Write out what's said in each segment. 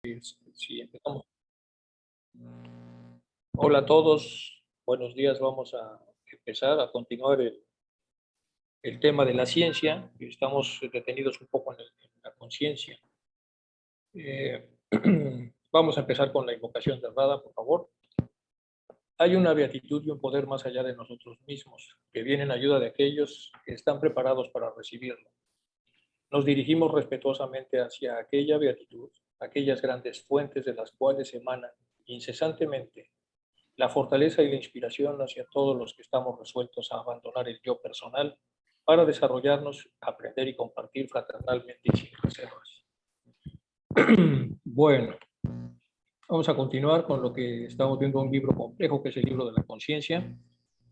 Sí, empezamos. Hola a todos, buenos días. Vamos a empezar a continuar el tema de la ciencia. Estamos detenidos un poco en la conciencia. Eh, Vamos a empezar con la invocación de Rada, por favor. Hay una beatitud y un poder más allá de nosotros mismos, que viene en ayuda de aquellos que están preparados para recibirlo. Nos dirigimos respetuosamente hacia aquella beatitud, aquellas grandes fuentes de las cuales emanan incesantemente la fortaleza y la inspiración hacia todos los que estamos resueltos a abandonar el yo personal para desarrollarnos, aprender y compartir fraternalmente y sin reservas. Bueno, vamos a continuar con lo que estamos viendo, un libro complejo que es el libro de la conciencia.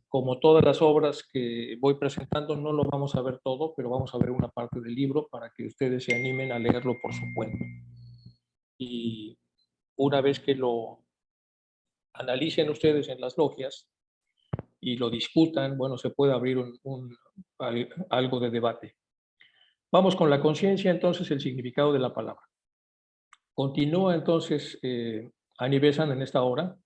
Como todas las obras que voy presentando, no lo vamos a ver todo, pero vamos a ver una parte del libro para que ustedes se animen a leerlo por su cuenta. Y una vez que lo analicen ustedes en las logias, y lo discutan, bueno, se puede abrir algo de debate. Vamos con la conciencia, entonces, el significado de la palabra. Continúa entonces Anibesan en esta obra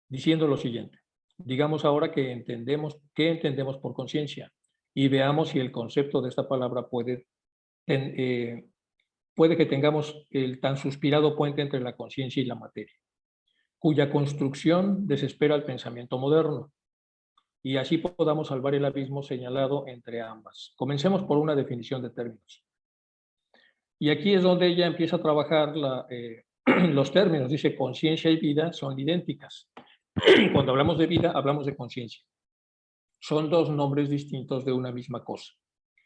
diciendo lo siguiente. Digamos ahora que entendemos qué entendemos por conciencia y veamos si el concepto de esta palabra puede que tengamos el tan suspirado puente entre la conciencia y la materia, cuya construcción desespera el pensamiento moderno, y así podamos salvar el abismo señalado entre ambas. Comencemos por una definición de términos. Y aquí es donde ella empieza a trabajar los términos. Dice, conciencia y vida son idénticas. Cuando hablamos de vida, hablamos de conciencia. Son dos nombres distintos de una misma cosa,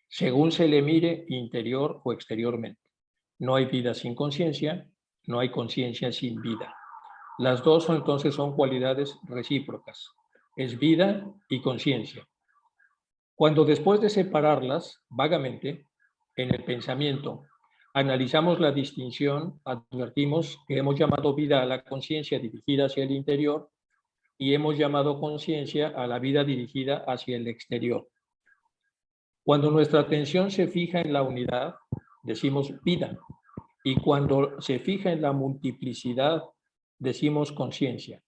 según se le mire interior o exteriormente. No hay vida sin conciencia, no hay conciencia sin vida. Las dos entonces son cualidades recíprocas. Es vida y conciencia. Cuando después de separarlas vagamente en el pensamiento, analizamos la distinción, advertimos que hemos llamado vida a la conciencia dirigida hacia el interior y hemos llamado conciencia a la vida dirigida hacia el exterior. Cuando nuestra atención se fija en la unidad, decimos vida, y cuando se fija en la multiplicidad, decimos conciencia.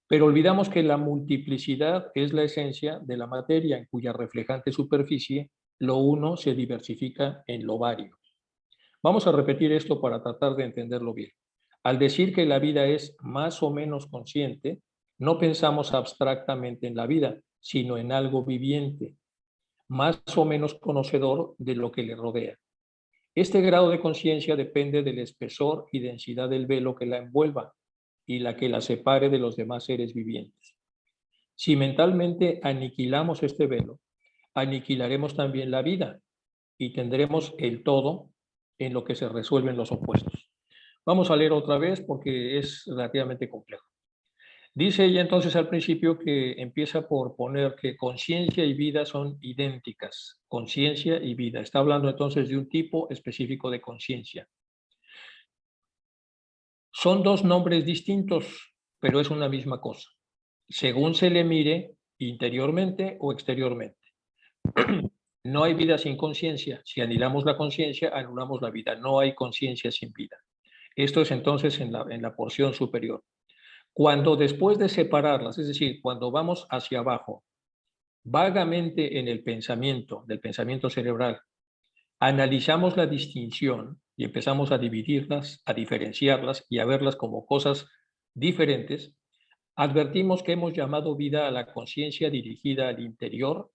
Pero olvidamos que la multiplicidad es la esencia de la materia, en cuya reflejante superficie lo uno se diversifica en lo vario. Vamos a repetir esto para tratar de entenderlo bien. Al decir que la vida es más o menos consciente, no pensamos abstractamente en la vida, sino en algo viviente, más o menos conocedor de lo que le rodea. Este grado de conciencia depende del espesor y densidad del velo que la envuelva y la que la separe de los demás seres vivientes. Si mentalmente aniquilamos este velo, aniquilaremos también la vida y tendremos el todo en lo que se resuelven los opuestos. Vamos a leer otra vez porque es relativamente complejo. Dice ella entonces al principio que empieza por poner que conciencia y vida son idénticas. Conciencia y vida. Está hablando entonces de un tipo específico de conciencia. Son dos nombres distintos, pero es una misma cosa, según se le mire interiormente o exteriormente. No hay vida sin conciencia. Si anulamos la conciencia, anulamos la vida. No hay conciencia sin vida. Esto es entonces en la porción superior. Cuando después de separarlas, es decir, cuando vamos hacia abajo, vagamente en el pensamiento, del pensamiento cerebral, analizamos la distinción y empezamos a dividirlas, a diferenciarlas y a verlas como cosas diferentes, advertimos que hemos llamado vida a la conciencia dirigida al interior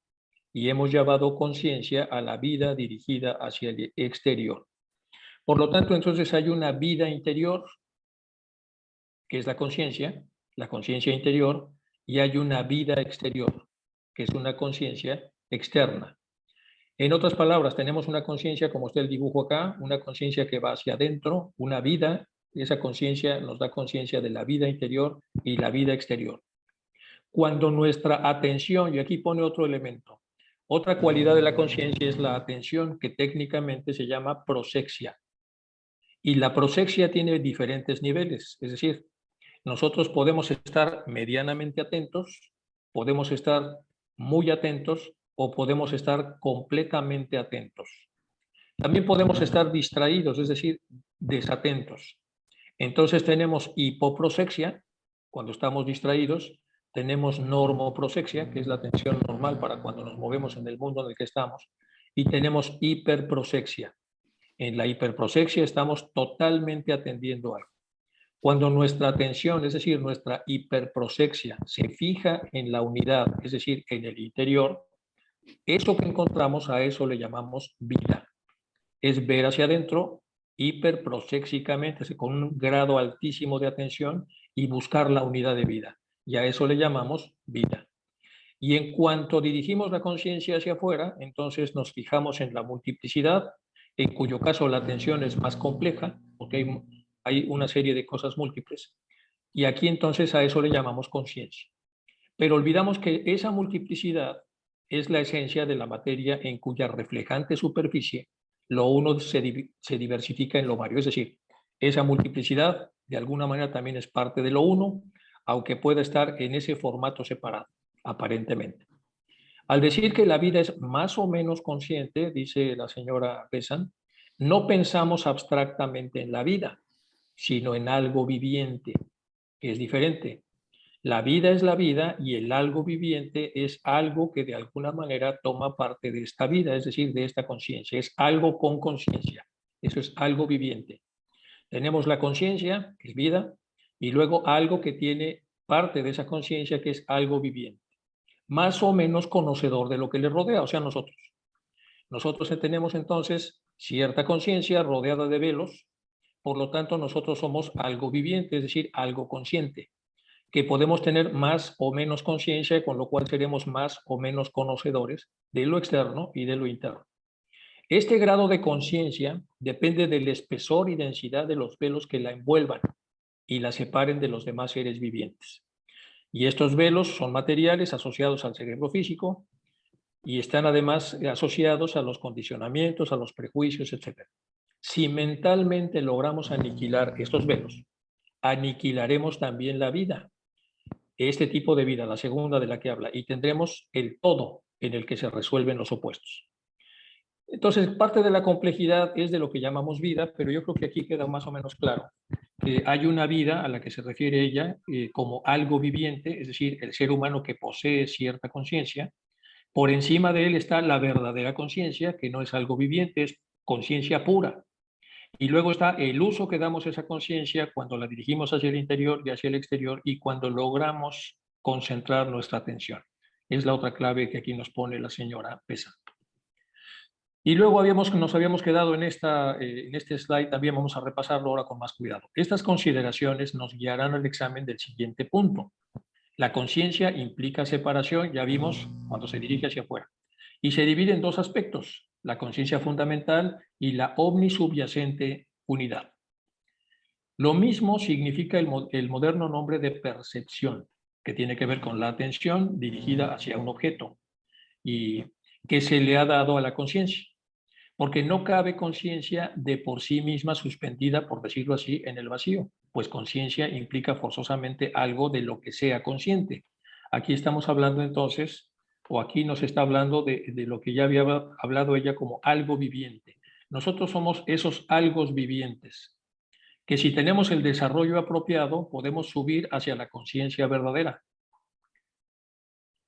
y hemos llamado conciencia a la vida dirigida hacia el exterior. Por lo tanto, entonces hay una vida interior, que es la conciencia interior, y hay una vida exterior, que es una conciencia externa. En otras palabras, tenemos una conciencia, como está el dibujo acá, una conciencia que va hacia adentro, una vida, y esa conciencia nos da conciencia de la vida interior y la vida exterior. Cuando nuestra atención, y aquí pone otro elemento, otra cualidad de la conciencia es la atención, que técnicamente se llama prosexia. Y la prosexia tiene diferentes niveles, es decir, nosotros podemos estar medianamente atentos, podemos estar muy atentos o podemos estar completamente atentos. También podemos estar distraídos, es decir, desatentos. Entonces tenemos hipoprosexia, cuando estamos distraídos, tenemos normoprosexia, que es la atención normal para cuando nos movemos en el mundo en el que estamos, y tenemos hiperprosexia. En la hiperprosexia estamos totalmente atendiendo algo. Cuando nuestra atención, es decir, nuestra hiperprosexia, se fija en la unidad, es decir, en el interior, eso que encontramos, a eso le llamamos vida. Es ver hacia adentro hiperproséxicamente, con un grado altísimo de atención y buscar la unidad de vida. Y a eso le llamamos vida. Y en cuanto dirigimos la conciencia hacia afuera, entonces nos fijamos en la multiplicidad, en cuyo caso la atención es más compleja, porque hay una serie de cosas múltiples. Y aquí entonces a eso le llamamos conciencia. Pero olvidamos que esa multiplicidad es la esencia de la materia en cuya reflejante superficie lo uno se diversifica en lo vario. Es decir, esa multiplicidad de alguna manera también es parte de lo uno, aunque pueda estar en ese formato separado, aparentemente. Al decir que la vida es más o menos consciente, dice la señora Pesan, no pensamos abstractamente en la vida, sino en algo viviente, que es diferente. La vida es la vida y el algo viviente es algo que de alguna manera toma parte de esta vida, es decir, de esta conciencia. Es algo con conciencia. Eso es algo viviente. Tenemos la conciencia, que es vida, y luego algo que tiene parte de esa conciencia, que es algo viviente. Más o menos conocedor de lo que le rodea, o sea, nosotros. Nosotros tenemos entonces cierta conciencia rodeada de velos, por lo tanto nosotros somos algo viviente, es decir, algo consciente, que podemos tener más o menos conciencia, con lo cual seremos más o menos conocedores de lo externo y de lo interno. Este grado de conciencia depende del espesor y densidad de los velos que la envuelvan y la separen de los demás seres vivientes. Y estos velos son materiales asociados al cerebro físico y están además asociados a los condicionamientos, a los prejuicios, etc. Si mentalmente logramos aniquilar estos velos, aniquilaremos también la vida, este tipo de vida, la segunda de la que habla, y tendremos el todo en el que se resuelven los opuestos. Entonces, parte de la complejidad es de lo que llamamos vida, pero yo creo que aquí queda más o menos claro que hay una vida a la que se refiere ella como algo viviente, es decir, el ser humano que posee cierta conciencia. Por encima de él está la verdadera conciencia, que no es algo viviente, es conciencia pura. Y luego está el uso que damos a esa conciencia cuando la dirigimos hacia el interior y hacia el exterior y cuando logramos concentrar nuestra atención. Es la otra clave que aquí nos pone la señora Pesa. Y luego nos habíamos quedado en este slide, también vamos a repasarlo ahora con más cuidado. Estas consideraciones nos guiarán al examen del siguiente punto. La conciencia implica separación, ya vimos, cuando se dirige hacia afuera. Y se divide en dos aspectos, la conciencia fundamental y la omnisubyacente unidad. Lo mismo significa el moderno nombre de percepción, que tiene que ver con la atención dirigida hacia un objeto y que se le ha dado a la conciencia, porque no cabe conciencia de por sí misma suspendida, por decirlo así, en el vacío, pues conciencia implica forzosamente algo de lo que sea consciente. Aquí estamos hablando entonces, o aquí nos está hablando de lo que ya había hablado ella como algo viviente. Nosotros somos esos algos vivientes, que si tenemos el desarrollo apropiado, podemos subir hacia la conciencia verdadera.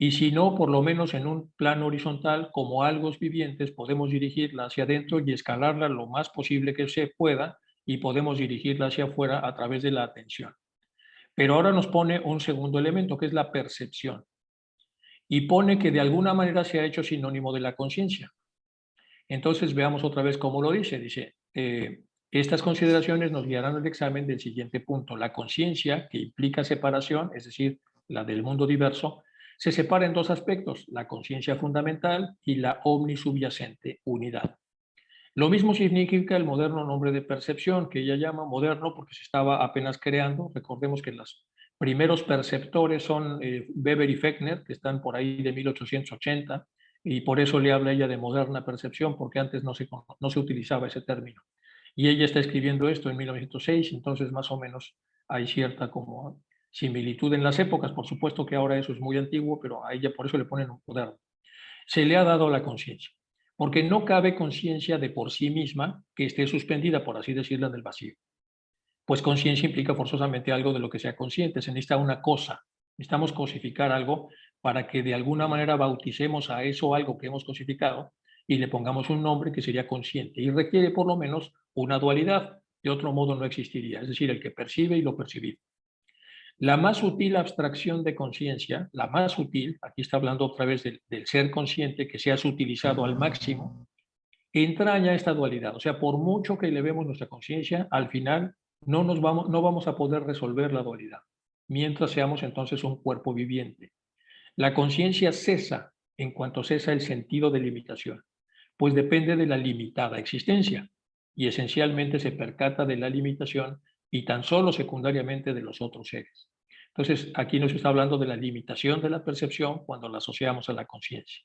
Y si no, por lo menos en un plano horizontal, como algos vivientes, podemos dirigirla hacia adentro y escalarla lo más posible que se pueda, y podemos dirigirla hacia afuera a través de la atención. Pero ahora nos pone un segundo elemento, que es la percepción. Y pone que de alguna manera se ha hecho sinónimo de la conciencia. Entonces veamos otra vez cómo lo dice. Dice, estas consideraciones nos guiarán al examen del siguiente punto. La conciencia, que implica separación, es decir, la del mundo diverso, se separa en dos aspectos, la conciencia fundamental y la omnisubyacente unidad. Lo mismo significa el moderno nombre de percepción, que ella llama moderno porque se estaba apenas creando. Recordemos que los primeros perceptores son Weber y Fechner, que están por ahí de 1880, y por eso le habla ella de moderna percepción, porque antes no se utilizaba ese término. Y ella está escribiendo esto en 1906, entonces más o menos hay cierta como similitud en las épocas. Por supuesto que ahora eso es muy antiguo, pero a ella por eso le ponen un moderno. Se le ha dado la conciencia, porque no cabe conciencia de por sí misma que esté suspendida, por así decirlo, en el vacío. Pues conciencia implica forzosamente algo de lo que sea consciente, se necesita una cosa. Necesitamos cosificar algo para que de alguna manera bauticemos a eso algo que hemos cosificado y le pongamos un nombre que sería consciente. Y requiere por lo menos una dualidad, de otro modo no existiría, es decir, el que percibe y lo percibido. La más sutil abstracción de conciencia, la más sutil, aquí está hablando otra vez del ser consciente que se ha utilizado al máximo, entraña esta dualidad. O sea, por mucho que elevemos nuestra conciencia, al final no vamos a poder resolver la dualidad, mientras seamos entonces un cuerpo viviente. La conciencia cesa en cuanto cesa el sentido de limitación, pues depende de la limitada existencia y esencialmente se percata de la limitación y tan solo secundariamente de los otros seres. Entonces, aquí nos está hablando de la limitación de la percepción cuando la asociamos a la conciencia.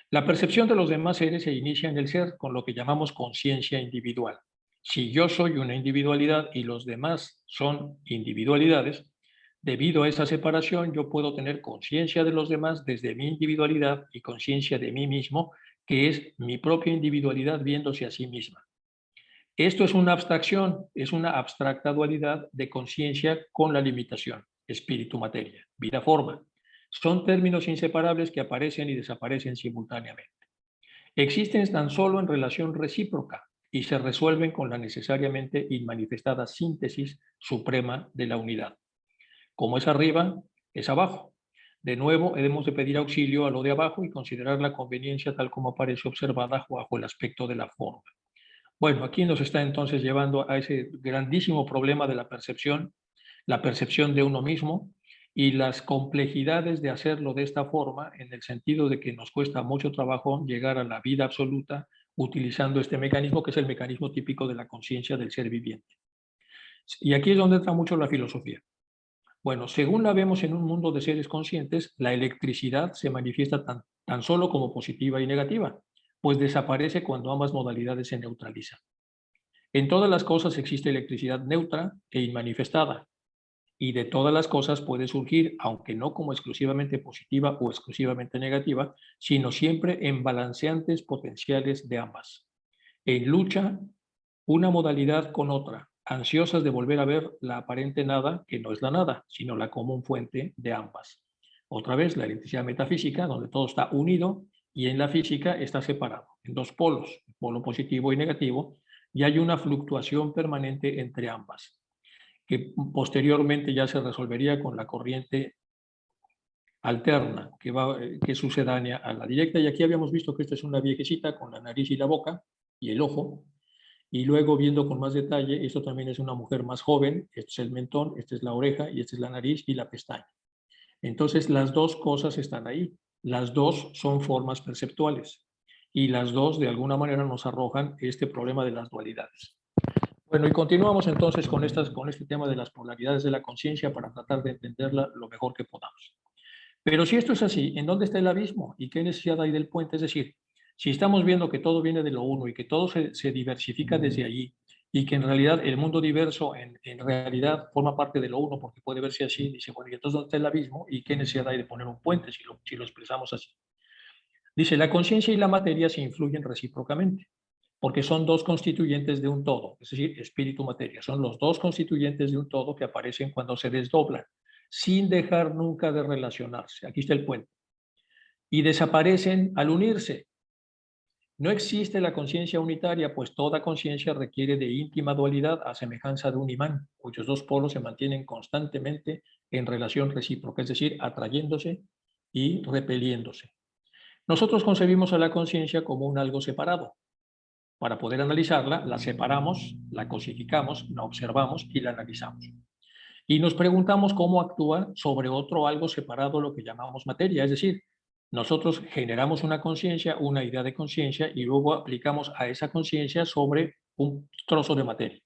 La percepción de los demás seres se inicia en el ser con lo que llamamos conciencia individual. Si yo soy una individualidad y los demás son individualidades, debido a esa separación yo puedo tener conciencia de los demás desde mi individualidad y conciencia de mí mismo, que es mi propia individualidad viéndose a sí misma. Esto es una abstracción, es una abstracta dualidad de conciencia con la limitación, espíritu-materia, vida-forma. Son términos inseparables que aparecen y desaparecen simultáneamente. Existen tan solo en relación recíproca y se resuelven con la necesariamente inmanifestada síntesis suprema de la unidad. Como es arriba, es abajo. De nuevo, debemos de pedir auxilio a lo de abajo y considerar la conveniencia tal como aparece observada bajo el aspecto de la forma. Bueno, aquí nos está entonces llevando a ese grandísimo problema de la percepción de uno mismo y las complejidades de hacerlo de esta forma, en el sentido de que nos cuesta mucho trabajo llegar a la vida absoluta utilizando este mecanismo, que es el mecanismo típico de la conciencia del ser viviente. Y aquí es donde entra mucho la filosofía. Bueno, según la vemos en un mundo de seres conscientes, la electricidad se manifiesta tan solo como positiva y negativa, pues desaparece cuando ambas modalidades se neutralizan. En todas las cosas existe electricidad neutra e inmanifestada, y de todas las cosas puede surgir, aunque no como exclusivamente positiva o exclusivamente negativa, sino siempre en balanceantes potenciales de ambas. En lucha, una modalidad con otra, ansiosas de volver a ver la aparente nada, que no es la nada, sino la común fuente de ambas. Otra vez, la electricidad metafísica, donde todo está unido, y en la física está separado en dos polos, polo positivo y negativo, y hay una fluctuación permanente entre ambas, que posteriormente ya se resolvería con la corriente alterna, que es sucedánea a la directa. Y aquí habíamos visto que esta es una viejecita con la nariz y la boca y el ojo, y luego viendo con más detalle, esto también es una mujer más joven, este es el mentón, esta es la oreja y esta es la nariz y la pestaña. Entonces las dos cosas están ahí, las dos son formas perceptuales y las dos de alguna manera nos arrojan este problema de las dualidades. Bueno, y continuamos entonces con este tema de las polaridades de la conciencia para tratar de entenderla lo mejor que podamos. Pero si esto es así, ¿en dónde está el abismo? ¿Y qué necesidad hay del puente? Es decir, si estamos viendo que todo viene de lo uno y que todo se diversifica desde allí, y que en realidad el mundo diverso en realidad forma parte de lo uno porque puede verse así, dice, bueno, ¿y entonces dónde está el abismo? ¿Y qué necesidad hay de poner un puente si lo expresamos así? Dice, la conciencia y la materia se influyen recíprocamente, porque son dos constituyentes de un todo, es decir, espíritu-materia, son los dos constituyentes de un todo que aparecen cuando se desdoblan, sin dejar nunca de relacionarse. Aquí está el puente. Y desaparecen al unirse. No existe la conciencia unitaria, pues toda conciencia requiere de íntima dualidad a semejanza de un imán, cuyos dos polos se mantienen constantemente en relación recíproca, es decir, atrayéndose y repeliéndose. Nosotros concebimos a la conciencia como un algo separado. Para poder analizarla, la separamos, la cosificamos, la observamos y la analizamos. Y nos preguntamos cómo actúa sobre otro algo separado, lo que llamamos materia, es decir, nosotros generamos una conciencia, una idea de conciencia y luego aplicamos a esa conciencia sobre un trozo de materia.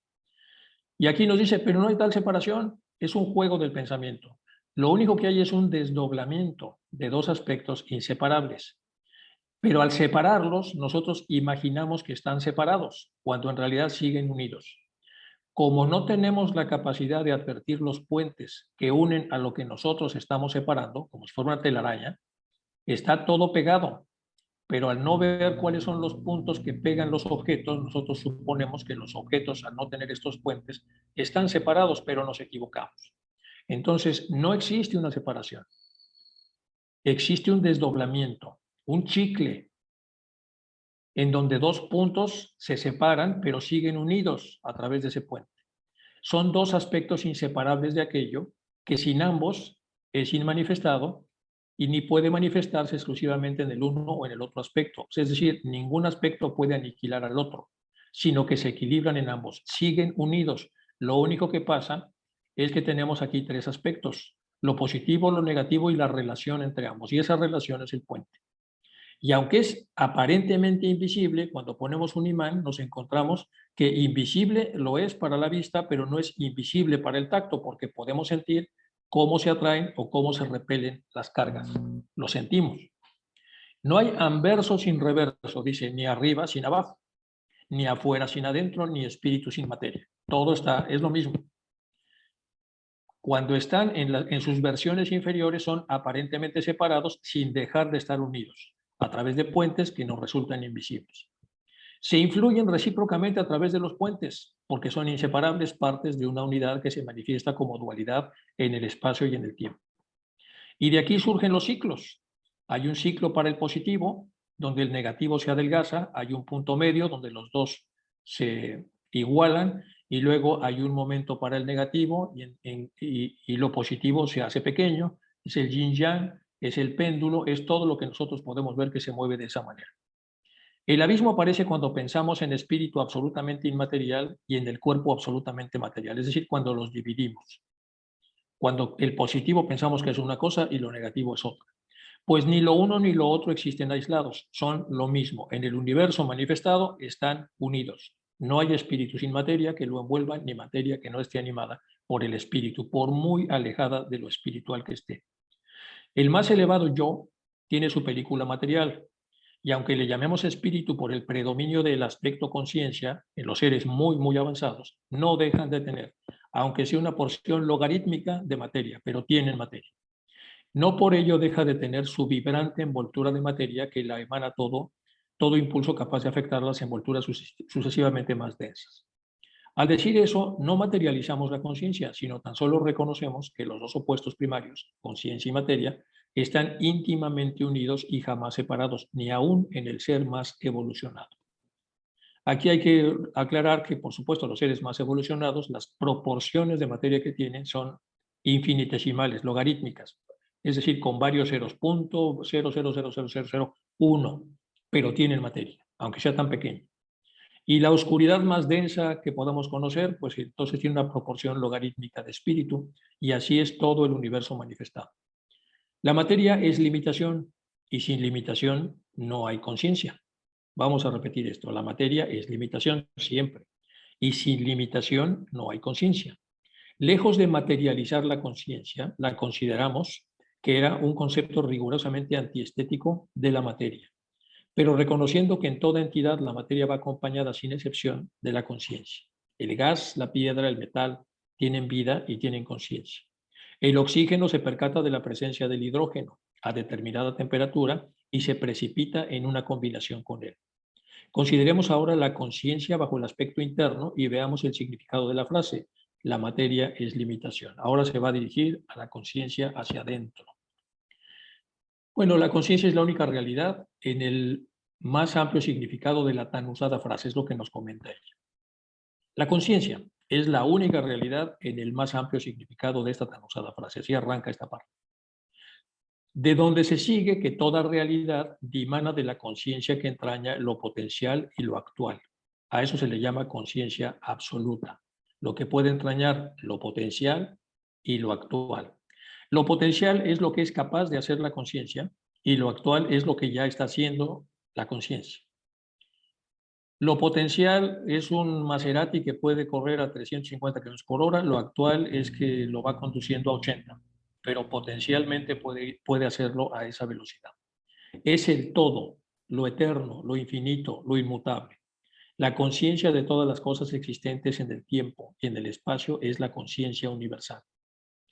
Y aquí nos dice, pero no hay tal separación, es un juego del pensamiento. Lo único que hay es un desdoblamiento de dos aspectos inseparables. Pero al separarlos, nosotros imaginamos que están separados, cuando en realidad siguen unidos. Como no tenemos la capacidad de advertir los puentes que unen a lo que nosotros estamos separando, como si fuera una telaraña, está todo pegado, pero al no ver cuáles son los puntos que pegan los objetos, nosotros suponemos que los objetos, al no tener estos puentes, están separados, pero nos equivocamos. Entonces, no existe una separación. Existe un desdoblamiento, un chicle, en donde dos puntos se separan, pero siguen unidos a través de ese puente. Son dos aspectos inseparables de aquello que sin ambos es inmanifestado y ni puede manifestarse exclusivamente en el uno o en el otro aspecto. Es decir, ningún aspecto puede aniquilar al otro, sino que se equilibran en ambos, siguen unidos. Lo único que pasa es que tenemos aquí tres aspectos: lo positivo, lo negativo y la relación entre ambos. Y esa relación es el puente. Y aunque es aparentemente invisible, cuando ponemos un imán nos encontramos que invisible lo es para la vista, pero no es invisible para el tacto, porque podemos sentir cómo se atraen o cómo se repelen las cargas. Lo sentimos. No hay anverso sin reverso, dice, ni arriba sin abajo, ni afuera sin adentro, ni espíritu sin materia. Todo es lo mismo. Cuando están en sus versiones inferiores son aparentemente separados sin dejar de estar unidos, a través de puentes que nos resultan invisibles. Se influyen recíprocamente a través de los puentes, porque son inseparables partes de una unidad que se manifiesta como dualidad en el espacio y en el tiempo. Y de aquí surgen los ciclos. Hay un ciclo para el positivo, donde el negativo se adelgaza, hay un punto medio donde los dos se igualan, y luego hay un momento para el negativo y lo positivo se hace pequeño. Es el yin-yang, es el péndulo, es todo lo que nosotros podemos ver que se mueve de esa manera. El abismo aparece cuando pensamos en espíritu absolutamente inmaterial y en el cuerpo absolutamente material, es decir, cuando los dividimos. Cuando el positivo pensamos que es una cosa y lo negativo es otra. Pues ni lo uno ni lo otro existen aislados, son lo mismo. En el universo manifestado están unidos. No hay espíritu sin materia que lo envuelva, ni materia que no esté animada por el espíritu, por muy alejada de lo espiritual que esté. El más elevado yo tiene su película material, y aunque le llamemos espíritu por el predominio del aspecto conciencia en los seres muy, muy avanzados, no dejan de tener, aunque sea una porción logarítmica de materia, pero tienen materia. No por ello deja de tener su vibrante envoltura de materia que la emana todo impulso capaz de afectar las envolturas sucesivamente más densas. Al decir eso, no materializamos la conciencia, sino tan solo reconocemos que los dos opuestos primarios, conciencia y materia, están íntimamente unidos y jamás separados, ni aún en el ser más evolucionado. Aquí hay que aclarar que, por supuesto, los seres más evolucionados, las proporciones de materia que tienen son infinitesimales, logarítmicas, es decir, con varios ceros, 0.000001, pero tienen materia, aunque sea tan pequeño. Y la oscuridad más densa que podamos conocer, pues entonces tiene una proporción logarítmica de espíritu, y así es todo el universo manifestado. La materia es limitación, y sin limitación no hay conciencia. Vamos a repetir esto: la materia es limitación siempre, y sin limitación no hay conciencia. Lejos de materializar la conciencia, la consideramos que era un concepto rigurosamente antiestético de la materia, pero reconociendo que en toda entidad la materia va acompañada sin excepción de la conciencia. El gas, la piedra, el metal tienen vida y tienen conciencia. El oxígeno se percata de la presencia del hidrógeno a determinada temperatura y se precipita en una combinación con él. Consideremos ahora la conciencia bajo el aspecto interno y veamos el significado de la frase: la materia es limitación. Ahora se va a dirigir a la conciencia hacia adentro. Bueno, la conciencia es la única realidad en el más amplio significado de la tan usada frase, es lo que nos comenta ella. La conciencia es la única realidad en el más amplio significado de esta tan usada frase. Así arranca esta parte. De donde se sigue que toda realidad dimana de la conciencia que entraña lo potencial y lo actual. A eso se le llama conciencia absoluta, lo que puede entrañar lo potencial y lo actual. Lo potencial es lo que es capaz de hacer la conciencia y lo actual es lo que ya está haciendo la conciencia. Lo potencial es un Maserati que puede correr a 350 km/h, lo actual es que lo va conduciendo a 80, pero potencialmente puede hacerlo a esa velocidad. Es el todo, lo eterno, lo infinito, lo inmutable. La conciencia de todas las cosas existentes en el tiempo y en el espacio es la conciencia universal.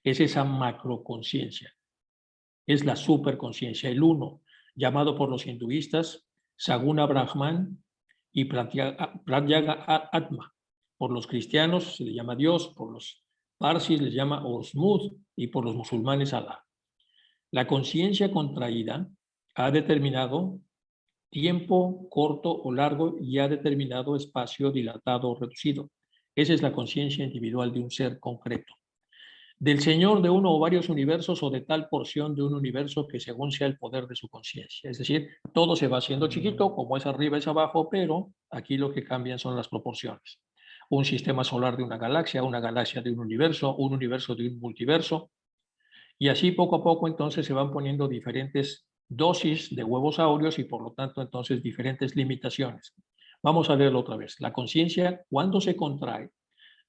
Es esa macroconciencia, es la superconciencia, el uno, llamado por los hinduistas Saguna Brahman y Pratyaga Atma. Por los cristianos se le llama Dios, por los parsis les llama Osmud y por los musulmanes Alá. La conciencia contraída ha determinado tiempo corto o largo y ha determinado espacio dilatado o reducido. Esa es la conciencia individual de un ser concreto. Del Señor de uno o varios universos o de tal porción de un universo que según sea el poder de su conciencia. Es decir, todo se va haciendo chiquito, como es arriba es abajo, pero aquí lo que cambian son las proporciones. Un sistema solar de una galaxia de un universo de un multiverso, y así poco a poco entonces se van poniendo diferentes dosis de huevos áureos y por lo tanto entonces diferentes limitaciones. Vamos a leerlo otra vez. La conciencia, cuando se contrae,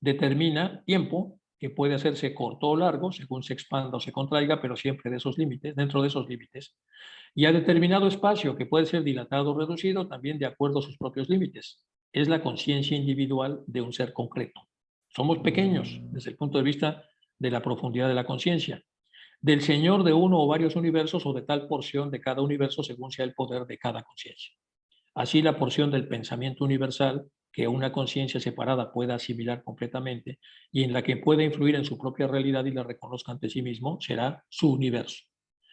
determina tiempo que puede hacerse corto o largo, según se expanda o se contraiga, pero siempre de esos límites, dentro de esos límites, y a determinado espacio que puede ser dilatado o reducido, también de acuerdo a sus propios límites. Es la conciencia individual de un ser concreto. Somos pequeños desde el punto de vista de la profundidad de la conciencia, del Señor de uno o varios universos o de tal porción de cada universo según sea el poder de cada conciencia. Así la porción del pensamiento universal que una conciencia separada pueda asimilar completamente y en la que pueda influir en su propia realidad y la reconozca ante sí mismo será su universo.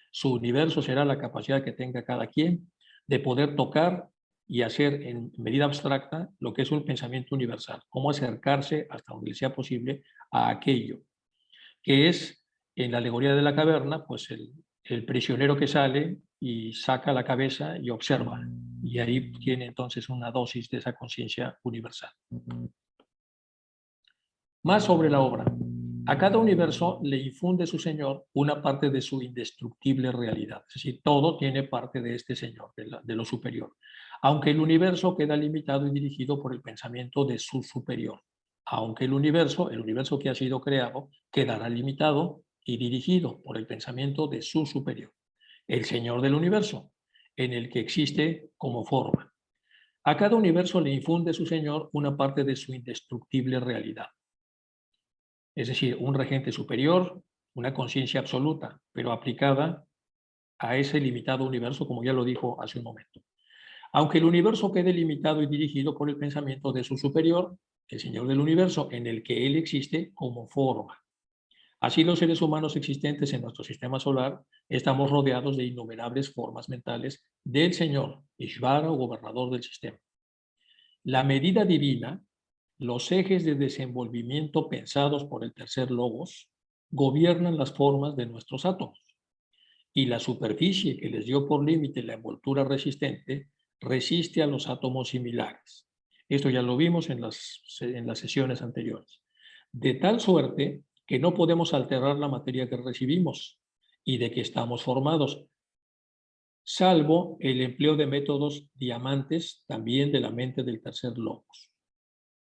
Su universo será la capacidad que tenga cada quien de poder tocar y hacer en medida abstracta lo que es un pensamiento universal, cómo acercarse hasta donde sea posible a aquello, que es en la alegoría de la caverna, pues el prisionero que sale y saca la cabeza y observa. Y ahí tiene entonces una dosis de esa conciencia universal. Más sobre la obra. A cada universo le infunde su Señor una parte de su indestructible realidad. Es decir, todo tiene parte de este Señor, de lo superior. Aunque el universo queda limitado y dirigido por el pensamiento de su superior. Aunque el universo que ha sido creado, quedará limitado y dirigido por el pensamiento de su superior. El Señor del universo, en el que existe como forma. A cada universo le infunde su Señor una parte de su indestructible realidad. Es decir, un regente superior, una conciencia absoluta, pero aplicada a ese limitado universo, como ya lo dijo hace un momento. Aunque el universo quede limitado y dirigido por el pensamiento de su superior, el Señor del universo, en el que Él existe como forma. Así los seres humanos existentes en nuestro sistema solar estamos rodeados de innumerables formas mentales del Señor, Ishvara o gobernador del sistema. La medida divina, los ejes de desenvolvimiento pensados por el tercer logos, gobiernan las formas de nuestros átomos. Y la superficie que les dio por límite la envoltura resistente resiste a los átomos similares. Esto ya lo vimos en las sesiones anteriores. De tal suerte que no podemos alterar la materia que recibimos y de que estamos formados, salvo el empleo de métodos diamantes también de la mente del tercer logos.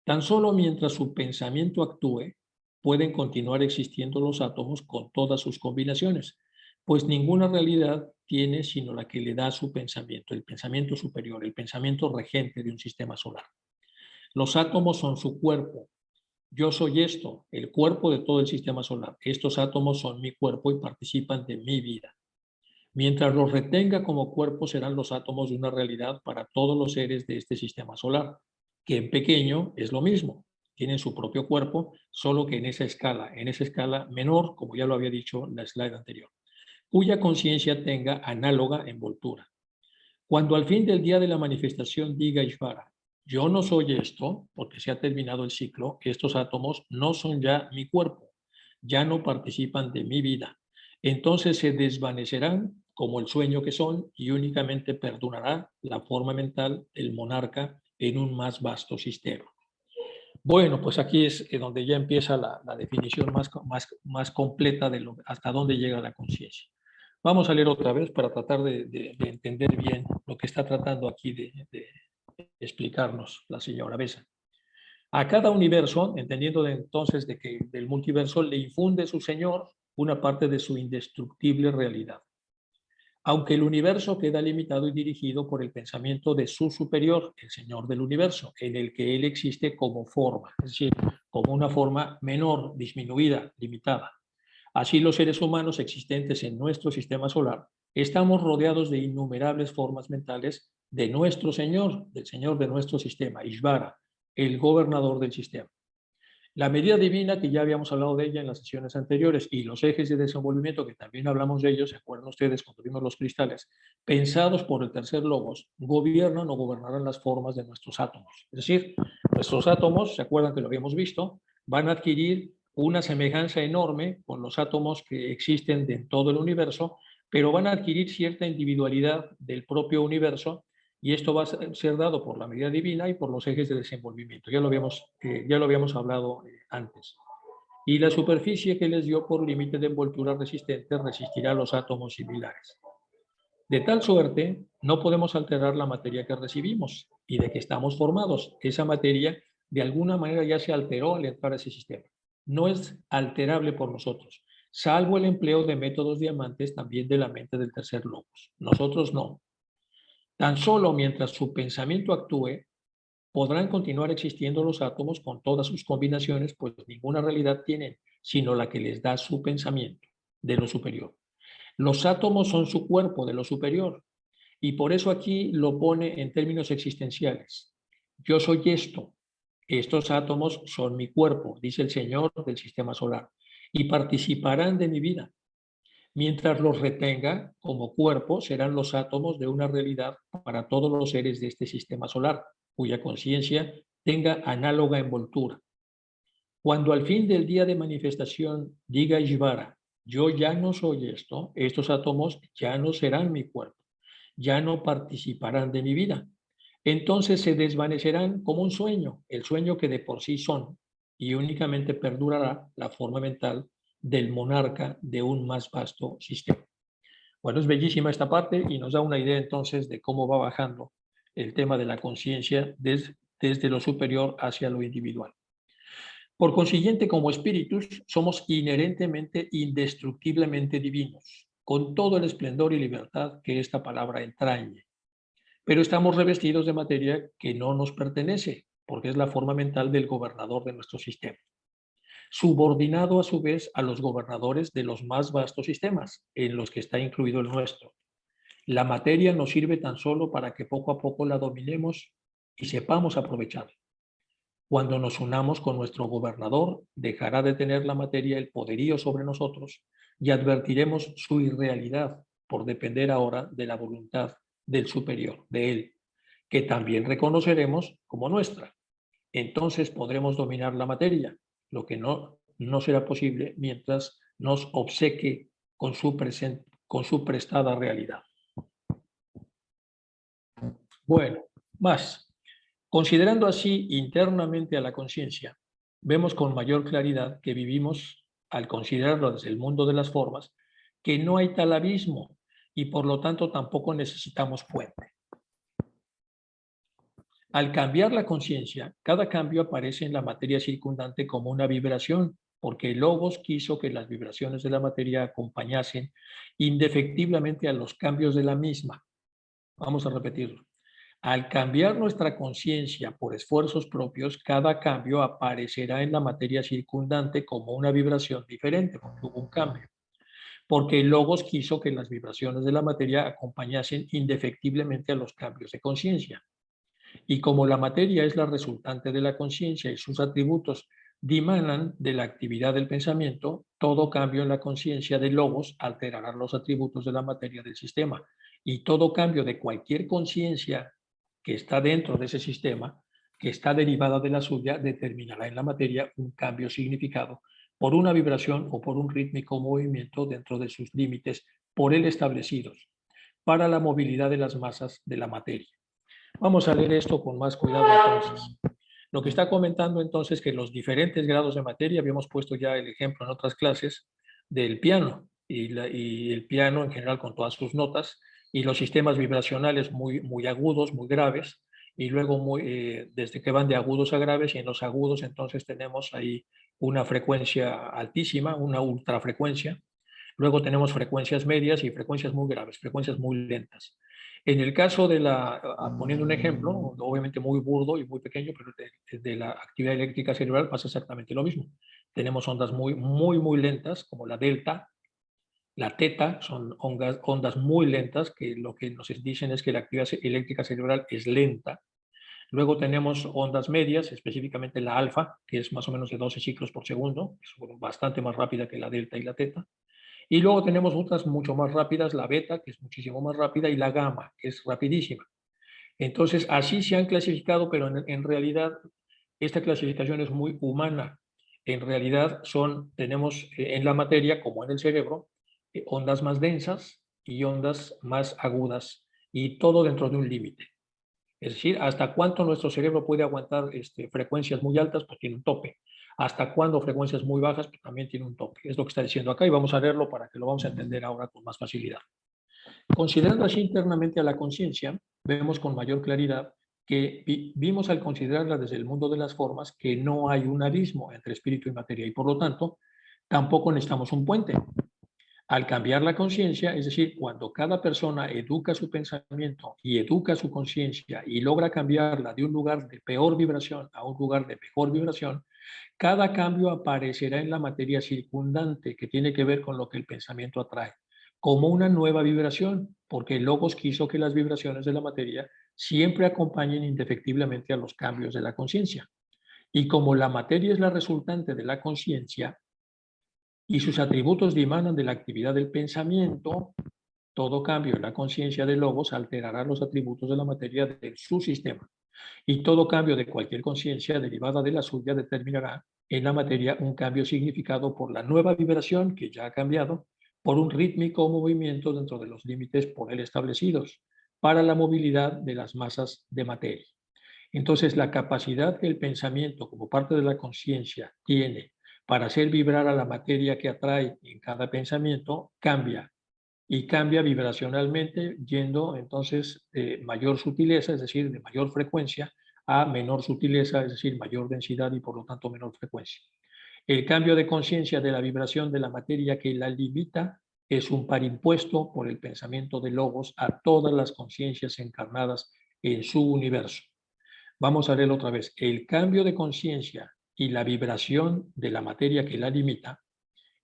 Tan solo mientras su pensamiento actúe, pueden continuar existiendo los átomos con todas sus combinaciones, pues ninguna realidad tiene sino la que le da su pensamiento, el pensamiento superior, el pensamiento regente de un sistema solar. Los átomos son su cuerpo. Yo soy esto, el cuerpo de todo el sistema solar. Estos átomos son mi cuerpo y participan de mi vida. Mientras los retenga como cuerpo, serán los átomos de una realidad para todos los seres de este sistema solar, que en pequeño es lo mismo. Tienen su propio cuerpo, solo que en esa escala menor, como ya lo había dicho en la slide anterior, cuya conciencia tenga análoga envoltura. Cuando al fin del día de la manifestación diga Ishvara, yo no soy esto, porque se ha terminado el ciclo, estos átomos no son ya mi cuerpo, ya no participan de mi vida. Entonces se desvanecerán como el sueño que son y únicamente perdurará la forma mental del monarca en un más vasto sistema. Bueno, pues aquí es donde ya empieza la definición más completa de hasta dónde llega la conciencia. Vamos a leer otra vez para tratar de entender bien lo que está tratando aquí de explicarnos la señora Besa. A cada universo, entendiendo entonces de que del multiverso le infunde su Señor una parte de su indestructible realidad. Aunque el universo queda limitado y dirigido por el pensamiento de su superior, el Señor del universo, en el que Él existe como forma, es decir, como una forma menor, disminuida, limitada. Así los seres humanos existentes en nuestro sistema solar estamos rodeados de innumerables formas mentales de nuestro Señor, del Señor de nuestro sistema, Ishvara, el gobernador del sistema. La medida divina, que ya habíamos hablado de ella en las sesiones anteriores, y los ejes de desenvolvimiento, que también hablamos de ellos, ¿se acuerdan ustedes cuando vimos los cristales? Pensados por el tercer logos, gobiernan o gobernarán las formas de nuestros átomos. Es decir, nuestros átomos, ¿se acuerdan que lo habíamos visto? Van a adquirir una semejanza enorme con los átomos que existen en todo el universo, pero van a adquirir cierta individualidad del propio universo, y esto va a ser dado por la medida divina y por los ejes de desenvolvimiento. Ya lo habíamos hablado antes. Y la superficie que les dio por límite de envoltura resistente resistirá a los átomos similares. De tal suerte, no podemos alterar la materia que recibimos y de que estamos formados. Esa materia, de alguna manera, ya se alteró al entrar a ese sistema. No es alterable por nosotros, salvo el empleo de métodos diamantes también de la mente del tercer logos. Nosotros no. Tan solo mientras su pensamiento actúe, podrán continuar existiendo los átomos con todas sus combinaciones, pues ninguna realidad tienen, sino la que les da su pensamiento de lo superior. Los átomos son su cuerpo de lo superior, y por eso aquí lo pone en términos existenciales. Yo soy esto, estos átomos son mi cuerpo, dice el Señor del sistema solar, y participarán de mi vida. Mientras los retenga como cuerpo, serán los átomos de una realidad para todos los seres de este sistema solar, cuya conciencia tenga análoga envoltura. Cuando al fin del día de manifestación diga Ishvara, yo ya no soy esto, estos átomos ya no serán mi cuerpo, ya no participarán de mi vida. Entonces se desvanecerán como un sueño, el sueño que de por sí son, y únicamente perdurará la forma mental del monarca de un más vasto sistema. Bueno, es bellísima esta parte y nos da una idea entonces de cómo va bajando el tema de la conciencia desde lo superior hacia lo individual. Por consiguiente, como espíritus, somos inherentemente, indestructiblemente divinos, con todo el esplendor y libertad que esta palabra entrañe. Pero estamos revestidos de materia que no nos pertenece, porque es la forma mental del gobernador de nuestro sistema, subordinado a su vez a los gobernadores de los más vastos sistemas, en los que está incluido el nuestro. La materia nos sirve tan solo para que poco a poco la dominemos y sepamos aprovecharla. Cuando nos unamos con nuestro gobernador, dejará de tener la materia el poderío sobre nosotros y advertiremos su irrealidad por depender ahora de la voluntad del superior, de él, que también reconoceremos como nuestra. Entonces podremos dominar la materia, lo que no será posible mientras nos obsequie con su prestada realidad. Bueno, más. Considerando así internamente a la conciencia, vemos con mayor claridad que vivimos, al considerarlo desde el mundo de las formas, que no hay tal abismo y por lo tanto tampoco necesitamos fuente. Al cambiar la conciencia, cada cambio aparece en la materia circundante como una vibración, porque el Logos quiso que las vibraciones de la materia acompañasen indefectiblemente a los cambios de la misma. Vamos a repetirlo. Al cambiar nuestra conciencia por esfuerzos propios, cada cambio aparecerá en la materia circundante como una vibración diferente, porque hubo un cambio. Porque el Logos quiso que las vibraciones de la materia acompañasen indefectiblemente a los cambios de conciencia. Y como la materia es la resultante de la conciencia y sus atributos dimanan de la actividad del pensamiento, todo cambio en la conciencia del Logos alterará los atributos de la materia del sistema. Y todo cambio de cualquier conciencia que está dentro de ese sistema, que está derivada de la suya, determinará en la materia un cambio significado por una vibración o por un rítmico movimiento dentro de sus límites por él establecidos para la movilidad de las masas de la materia. Vamos a leer esto con más cuidado entonces. Lo que está comentando entonces que los diferentes grados de materia, habíamos puesto ya el ejemplo en otras clases del piano y el piano en general con todas sus notas y los sistemas vibracionales muy agudos, muy graves y luego desde que van de agudos a graves y en los agudos entonces tenemos ahí una frecuencia altísima, una ultrafrecuencia. Luego tenemos frecuencias medias y frecuencias muy graves, frecuencias muy lentas. En el caso de poniendo un ejemplo, obviamente muy burdo y muy pequeño, pero de la actividad eléctrica cerebral pasa exactamente lo mismo. Tenemos ondas muy lentas, como la delta, La teta son ondas muy lentas que lo que nos dicen es que la actividad eléctrica cerebral es lenta. Luego tenemos ondas medias, específicamente la alfa, que es más o menos de 12 ciclos por segundo, es bastante más rápida que la delta y la teta. Y luego tenemos otras mucho más rápidas, la beta, que es muchísimo más rápida, y la gamma, que es rapidísima. Entonces, así se han clasificado, pero en realidad esta clasificación es muy humana. En realidad tenemos en la materia, como en el cerebro, ondas más densas y ondas más agudas, y todo dentro de un límite. Es decir, hasta cuánto nuestro cerebro puede aguantar frecuencias muy altas, pues tiene un tope. Hasta cuándo frecuencias muy bajas, pues también tiene un tope. Es lo que está diciendo acá y vamos a leerlo para que lo vamos a entender ahora con más facilidad. Considerando así internamente a la conciencia, vemos con mayor claridad que vimos al considerarla desde el mundo de las formas que no hay un abismo entre espíritu y materia y por lo tanto tampoco necesitamos un puente. Al cambiar la conciencia, es decir, cuando cada persona educa su pensamiento y educa su conciencia y logra cambiarla de un lugar de peor vibración a un lugar de mejor vibración, cada cambio aparecerá en la materia circundante que tiene que ver con lo que el pensamiento atrae, como una nueva vibración, porque el Logos quiso que las vibraciones de la materia siempre acompañen indefectiblemente a los cambios de la conciencia. Y como la materia es la resultante de la conciencia, y sus atributos dimanan de la actividad del pensamiento, todo cambio en la conciencia de Logos alterará los atributos de la materia de su sistema. Y todo cambio de cualquier conciencia derivada de la suya determinará en la materia un cambio significado por la nueva vibración que ya ha cambiado, por un rítmico movimiento dentro de los límites por él establecidos, para la movilidad de las masas de materia. Entonces, la capacidad que el pensamiento como parte de la conciencia tiene para hacer vibrar a la materia que atrae en cada pensamiento cambia y cambia vibracionalmente yendo entonces de mayor sutileza, es decir, de mayor frecuencia, a menor sutileza, es decir, mayor densidad y por lo tanto menor frecuencia. El cambio de conciencia de la vibración de la materia que la limita es un par impuesto por el pensamiento de Logos a todas las conciencias encarnadas en su universo. Vamos a leerlo otra vez. El cambio de conciencia y la vibración de la materia que la limita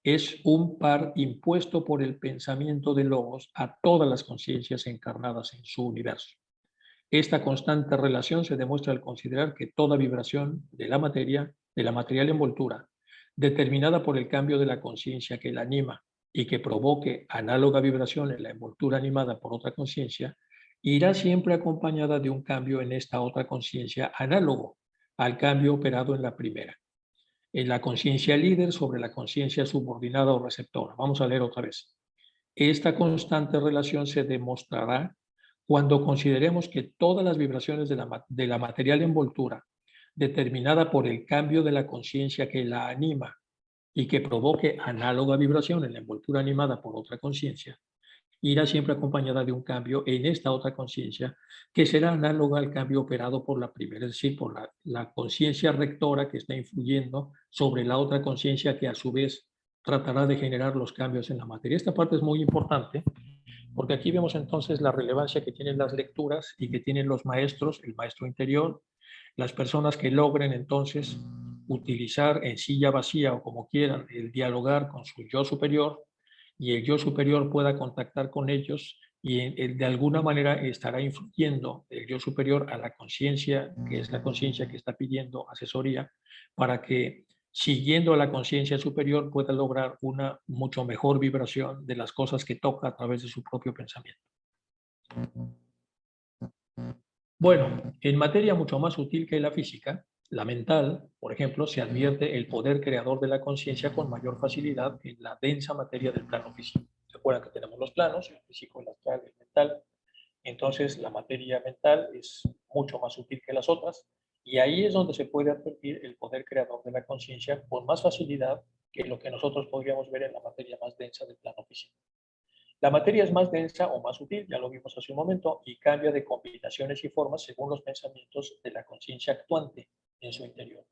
es un par impuesto por el pensamiento de Logos a todas las conciencias encarnadas en su universo. Esta constante relación se demuestra al considerar que toda vibración de la materia, de la material envoltura, determinada por el cambio de la conciencia que la anima y que provoque análoga vibración en la envoltura animada por otra conciencia, irá siempre acompañada de un cambio en esta otra conciencia análogo al cambio operado en la primera. En la conciencia líder sobre la conciencia subordinada o receptora. Vamos a leer otra vez. Esta constante relación se demostrará cuando consideremos que todas las vibraciones de la material envoltura, determinada por el cambio de la conciencia que la anima y que provoque análoga vibración en la envoltura animada por otra conciencia, irá siempre acompañada de un cambio en esta otra conciencia que será análoga al cambio operado por la primera, es decir, por la conciencia rectora que está influyendo sobre la otra conciencia que a su vez tratará de generar los cambios en la materia. Esta parte es muy importante porque aquí vemos entonces la relevancia que tienen las lecturas y que tienen los maestros, el maestro interior, las personas que logren entonces utilizar en silla vacía o como quieran el dialogar con su yo superior y el yo superior pueda contactar con ellos y de alguna manera estará influyendo el yo superior a la conciencia, que es la conciencia que está pidiendo asesoría, para que siguiendo a la conciencia superior pueda lograr una mucho mejor vibración de las cosas que toca a través de su propio pensamiento. Bueno, en materia mucho más sutil que la física, la mental, por ejemplo, se advierte el poder creador de la conciencia con mayor facilidad en la densa materia del plano físico. ¿Se acuerdan que tenemos los planos, el físico, el astral, el mental? Entonces, la materia mental es mucho más sutil que las otras y ahí es donde se puede advertir el poder creador de la conciencia con más facilidad que lo que nosotros podríamos ver en la materia más densa del plano físico. La materia es más densa o más sutil, ya lo vimos hace un momento, y cambia de combinaciones y formas según los pensamientos de la conciencia actuante en su interior.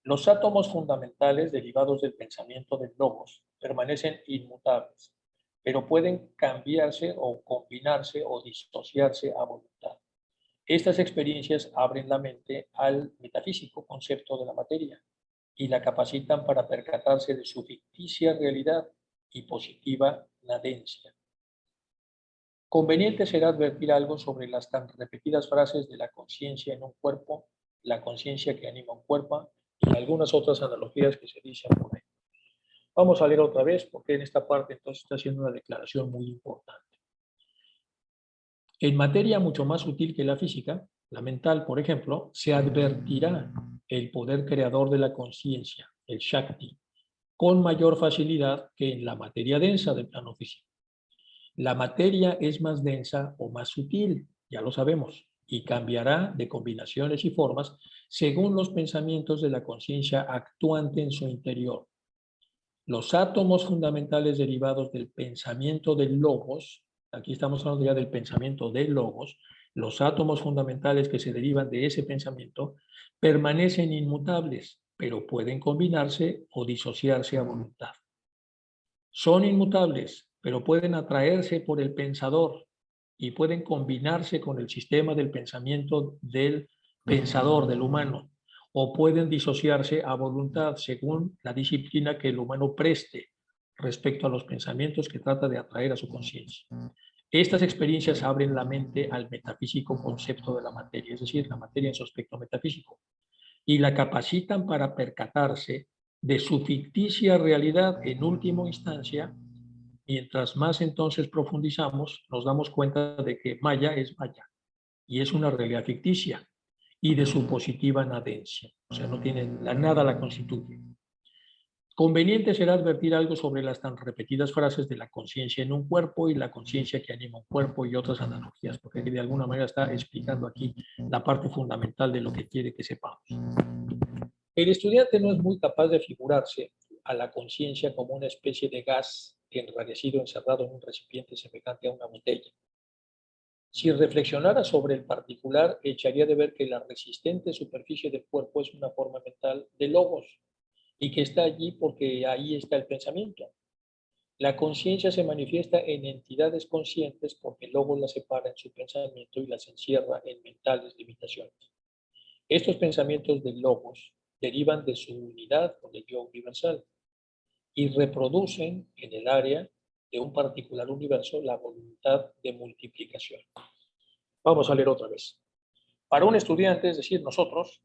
Los átomos fundamentales derivados del pensamiento del logos permanecen inmutables, pero pueden cambiarse o combinarse o disociarse a voluntad. Estas experiencias abren la mente al metafísico concepto de la materia y la capacitan para percatarse de su ficticia realidad y positiva nadencia. Conveniente será advertir algo sobre las tan repetidas frases de la conciencia en un cuerpo, la conciencia que anima un cuerpo y algunas otras analogías que se dicen por ahí. Vamos a leer otra vez porque en esta parte entonces está haciendo una declaración muy importante. En materia mucho más sutil que la física, la mental, por ejemplo, se advertirá el poder creador de la conciencia, el Shakti, con mayor facilidad que en la materia densa del plano físico. La materia es más densa o más sutil, ya lo sabemos, y cambiará de combinaciones y formas según los pensamientos de la conciencia actuante en su interior. Los átomos fundamentales derivados del pensamiento del logos, aquí estamos hablando ya del pensamiento del logos, los átomos fundamentales que se derivan de ese pensamiento permanecen inmutables, pero pueden combinarse o disociarse a voluntad. Son inmutables, pero pueden atraerse por el pensador y pueden combinarse con el sistema del pensamiento del pensador, del humano, o pueden disociarse a voluntad según la disciplina que el humano preste respecto a los pensamientos que trata de atraer a su conciencia. Estas experiencias abren la mente al metafísico concepto de la materia, es decir, la materia en su aspecto metafísico, y la capacitan para percatarse de su ficticia realidad en última instancia. Mientras más entonces profundizamos, nos damos cuenta de que Maya es Maya y es una realidad ficticia y de su positiva nadencia. O sea, no tiene nada la constituye. Conveniente será advertir algo sobre las tan repetidas frases de la conciencia en un cuerpo y la conciencia que anima un cuerpo y otras analogías, porque de alguna manera está explicando aquí la parte fundamental de lo que quiere que sepamos. El estudiante no es muy capaz de figurarse a la conciencia como una especie de gas enrarecido encerrado en un recipiente semejante a una botella. Si reflexionara sobre el particular, echaría de ver que la resistente superficie del cuerpo es una forma mental de logos y que está allí porque ahí está el pensamiento. La conciencia se manifiesta en entidades conscientes porque el logos las separa en su pensamiento y las encierra en mentales limitaciones. Estos pensamientos del logos derivan de su unidad con el yo universal y reproducen en el área de un particular universo la voluntad de multiplicación. Vamos a leer otra vez. Para un estudiante, es decir, nosotros,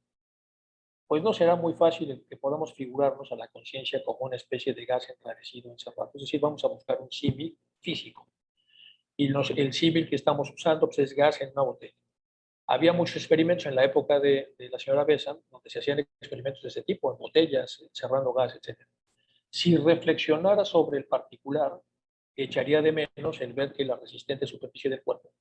pues no será muy fácil que podamos figurarnos a la conciencia como una especie de gas enrarecido, encerrado. Es decir, vamos a buscar un símil físico. Y el símil que estamos usando pues, es gas en una botella. Había muchos experimentos en la época de la señora Besant, donde se hacían experimentos de ese tipo, en botellas, encerrando gas, etc. Si reflexionara sobre el particular, echaría de menos el ver que la resistente superficie del cuerpo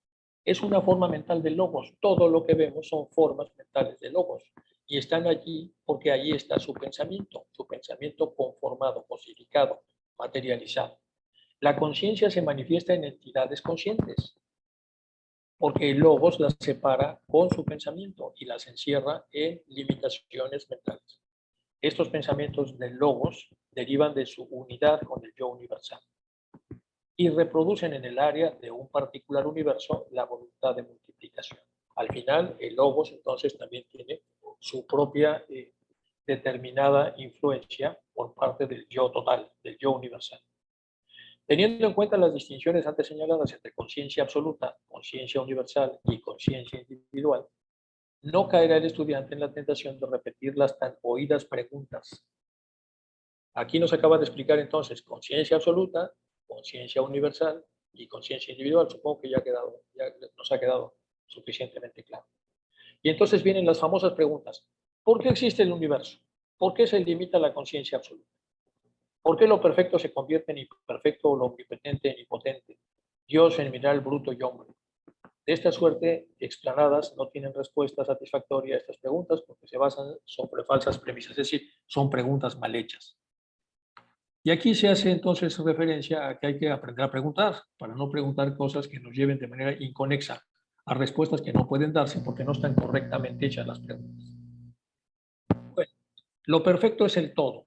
es una forma mental de logos. Todo lo que vemos son formas mentales de logos y están allí porque allí está su pensamiento conformado, cosificado, materializado. La conciencia se manifiesta en entidades conscientes porque el logos las separa con su pensamiento y las encierra en limitaciones mentales. Estos pensamientos del logos derivan de su unidad con el yo universal y reproducen en el área de un particular universo la voluntad de multiplicación. Al final, el logos entonces también tiene su propia determinada influencia por parte del yo total, del yo universal. Teniendo en cuenta las distinciones antes señaladas entre conciencia absoluta, conciencia universal y conciencia individual, no caerá el estudiante en la tentación de repetir las tan oídas preguntas. Aquí nos acaba de explicar entonces conciencia absoluta, conciencia universal y conciencia individual. Supongo que ya nos ha quedado suficientemente claro. Y entonces vienen las famosas preguntas. ¿Por qué existe el universo? ¿Por qué se limita la conciencia absoluta? ¿Por qué lo perfecto se convierte en imperfecto o lo omnipotente en impotente? Dios en mineral bruto y hombre. De esta suerte, explanadas, no tienen respuesta satisfactoria a estas preguntas porque se basan sobre falsas premisas, es decir, son preguntas mal hechas. Y aquí se hace entonces referencia a que hay que aprender a preguntar, para no preguntar cosas que nos lleven de manera inconexa a respuestas que no pueden darse porque no están correctamente hechas las preguntas. Bueno, lo perfecto es el todo.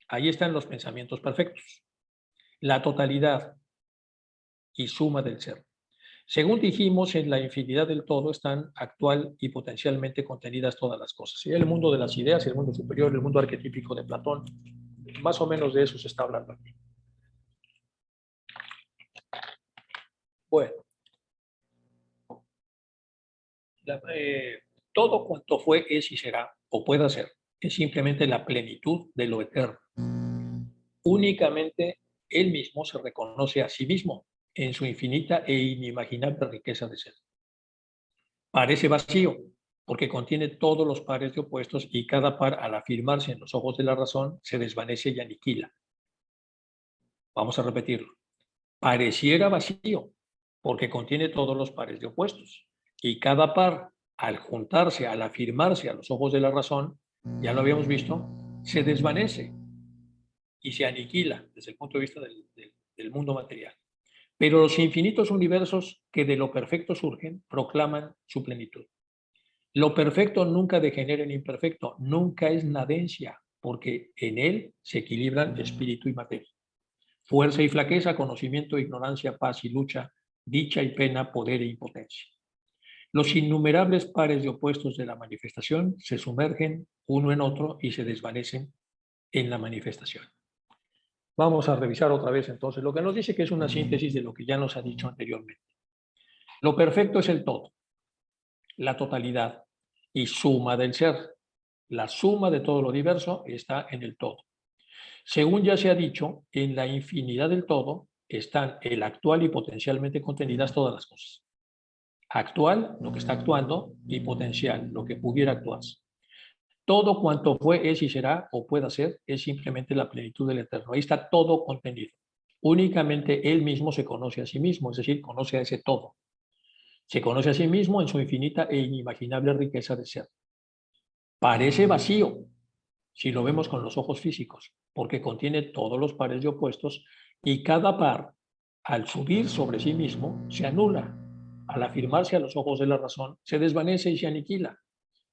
Ahí están los pensamientos perfectos. La totalidad y suma del ser. Según dijimos, en la infinidad del todo están actual y potencialmente contenidas todas las cosas. Y el mundo de las ideas, el mundo superior, el mundo arquetípico de Platón, más o menos de eso se está hablando aquí. Bueno, todo cuanto fue, es y será, o pueda ser, es simplemente la plenitud de lo eterno. Únicamente él mismo se reconoce a sí mismo en su infinita e inimaginable riqueza de ser. Parece vacío, porque contiene todos los pares de opuestos y cada par, al afirmarse en los ojos de la razón, se desvanece y aniquila. Vamos a repetirlo. Pareciera vacío, porque contiene todos los pares de opuestos. Y cada par, al juntarse, al afirmarse a los ojos de la razón, ya lo habíamos visto, se desvanece y se aniquila desde el punto de vista del mundo material. Pero los infinitos universos que de lo perfecto surgen proclaman su plenitud. Lo perfecto nunca degenera en imperfecto, nunca es nadencia, porque en él se equilibran espíritu y materia. Fuerza y flaqueza, conocimiento, ignorancia, paz y lucha, dicha y pena, poder e impotencia. Los innumerables pares de opuestos de la manifestación se sumergen uno en otro y se desvanecen en la manifestación. Vamos a revisar otra vez entonces lo que nos dice, que es una síntesis de lo que ya nos ha dicho anteriormente. Lo perfecto es el todo, la totalidad y suma del ser. La suma de todo lo diverso está en el todo. Según ya se ha dicho, en la infinidad del todo están el actual y potencialmente contenidas todas las cosas. Actual, lo que está actuando, y potencial, lo que pudiera actuarse. Todo cuanto fue, es y será o pueda ser es simplemente la plenitud del eterno. Ahí está todo contenido. Únicamente él mismo se conoce a sí mismo, es decir, conoce a ese todo. Se conoce a sí mismo en su infinita e inimaginable riqueza de ser. Parece vacío si lo vemos con los ojos físicos, porque contiene todos los pares de opuestos y cada par, al subir sobre sí mismo, se anula. Al afirmarse a los ojos de la razón, se desvanece y se aniquila,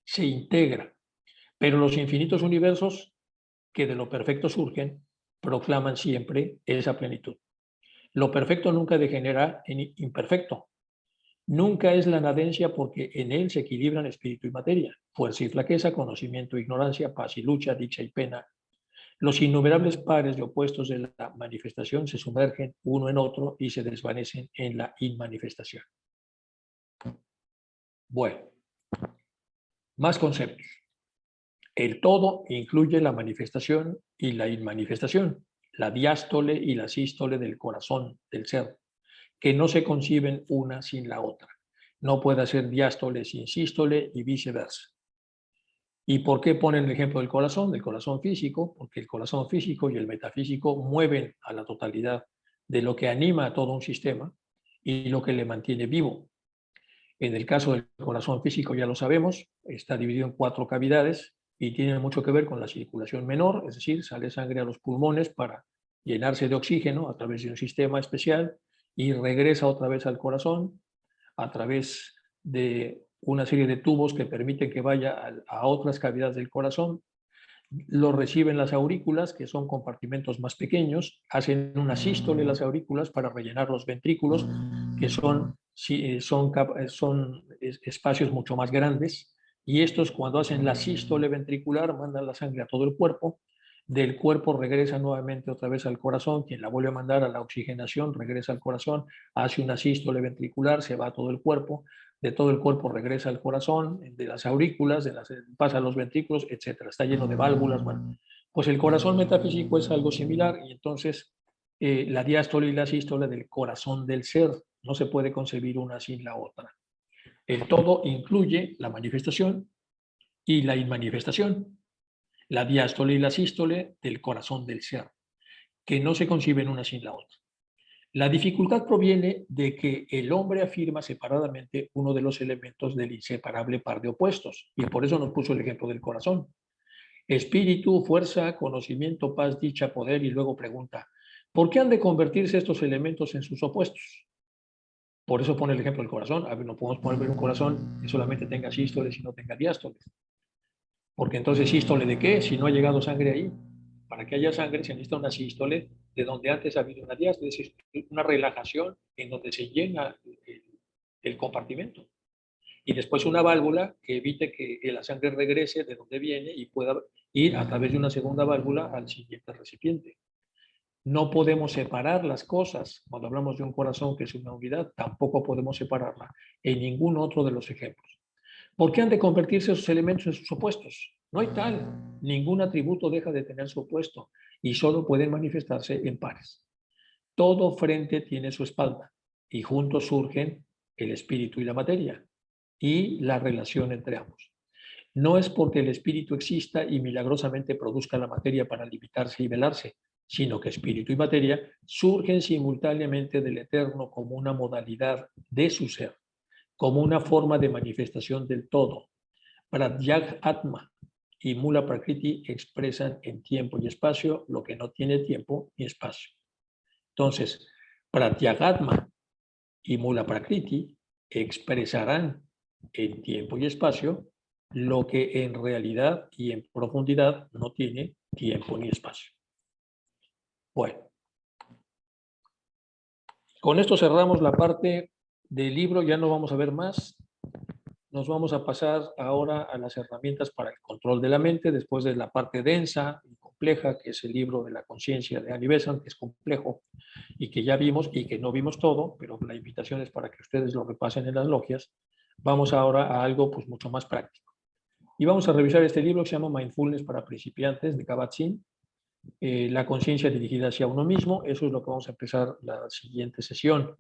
se integra. Pero los infinitos universos que de lo perfecto surgen proclaman siempre esa plenitud. Lo perfecto nunca degenera en imperfecto. Nunca es la nadencia, porque en él se equilibran espíritu y materia, fuerza y flaqueza, conocimiento e ignorancia, paz y lucha, dicha y pena. Los innumerables pares de opuestos de la manifestación se sumergen uno en otro y se desvanecen en la inmanifestación. Bueno, más conceptos. El todo incluye la manifestación y la inmanifestación, la diástole y la sístole del corazón, del ser, que no se conciben una sin la otra. No puede ser diástole sin sístole y viceversa. ¿Y por qué ponen el ejemplo del corazón? Del corazón físico, porque el corazón físico y el metafísico mueven a la totalidad de lo que anima a todo un sistema y lo que le mantiene vivo. En el caso del corazón físico, ya lo sabemos, está dividido en 4 cavidades y tiene mucho que ver con la circulación menor, es decir, sale sangre a los pulmones para llenarse de oxígeno a través de un sistema especial y regresa otra vez al corazón a través de una serie de tubos que permiten que vaya a otras cavidades del corazón. Lo reciben las aurículas, que son compartimentos más pequeños, hacen una sístole las aurículas para rellenar los ventrículos, que son espacios mucho más grandes, y estos, cuando hacen la sístole ventricular, mandan la sangre a todo el cuerpo. Del cuerpo regresa nuevamente otra vez al corazón, quien la vuelve a mandar a la oxigenación, regresa al corazón, hace una sístole ventricular, se va a todo el cuerpo, de todo el cuerpo regresa al corazón, de las aurículas, pasa a los ventrículos, etc. Está lleno de válvulas. Bueno, pues el corazón metafísico es algo similar, y entonces la diástole y la sístole del corazón del ser. No se puede concebir una sin la otra. El todo incluye la manifestación y la inmanifestación, la diástole y la sístole del corazón del ser, que no se conciben una sin la otra. La dificultad proviene de que el hombre afirma separadamente uno de los elementos del inseparable par de opuestos, y por eso nos puso el ejemplo del corazón. Espíritu, fuerza, conocimiento, paz, dicha, poder, y luego pregunta, ¿por qué han de convertirse estos elementos en sus opuestos? Por eso pone el ejemplo del corazón. A ver, no podemos poner un corazón que solamente tenga sístoles y no tenga diástoles. Porque entonces, ¿sístole de qué? Si no ha llegado sangre ahí. Para que haya sangre se necesita una sístole de donde antes ha habido una diástole, es decir, una relajación en donde se llena el compartimento. Y después una válvula que evite que la sangre regrese de donde viene y pueda ir a través de una segunda válvula al siguiente recipiente. No podemos separar las cosas. Cuando hablamos de un corazón que es una unidad, tampoco podemos separarla en ningún otro de los ejemplos. ¿Por qué han de convertirse esos elementos en sus opuestos? No hay tal. Ningún atributo deja de tener su opuesto y solo pueden manifestarse en pares. Todo frente tiene su espalda y juntos surgen el espíritu y la materia y la relación entre ambos. No es porque el espíritu exista y milagrosamente produzca la materia para limitarse y velarse, sino que espíritu y materia surgen simultáneamente del eterno como una modalidad de su ser, como una forma de manifestación del todo. Pratyag Atma y Mula Prakriti expresan en tiempo y espacio lo que no tiene tiempo ni espacio. Entonces, Pratyagatma y Mula Prakriti expresarán en tiempo y espacio lo que en realidad y en profundidad no tiene tiempo ni espacio. Bueno, con esto cerramos la parte del libro, ya no vamos a ver más. Nos vamos a pasar ahora a las herramientas para el control de la mente, después de la parte densa y compleja, que es el libro de la conciencia de Annie Besant, que es complejo y que ya vimos y que no vimos todo, pero la invitación es para que ustedes lo repasen en las logias. Vamos ahora a algo pues mucho más práctico. Y vamos a revisar este libro que se llama Mindfulness para principiantes, de Kabat-Zinn, la conciencia dirigida hacia uno mismo. Eso es lo que vamos a empezar la siguiente sesión.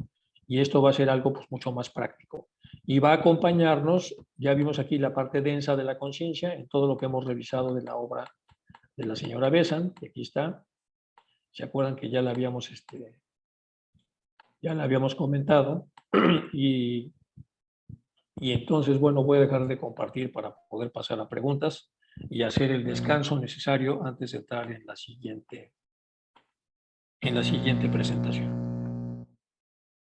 Y esto va a ser algo pues mucho más práctico. Y va a acompañarnos, ya vimos aquí la parte densa de la conciencia, en todo lo que hemos revisado de la obra de la señora Besant, que aquí está. ¿Se acuerdan que ya la habíamos, comentado? y entonces, bueno, voy a dejar de compartir para poder pasar a preguntas y hacer el descanso necesario antes de entrar en la siguiente presentación.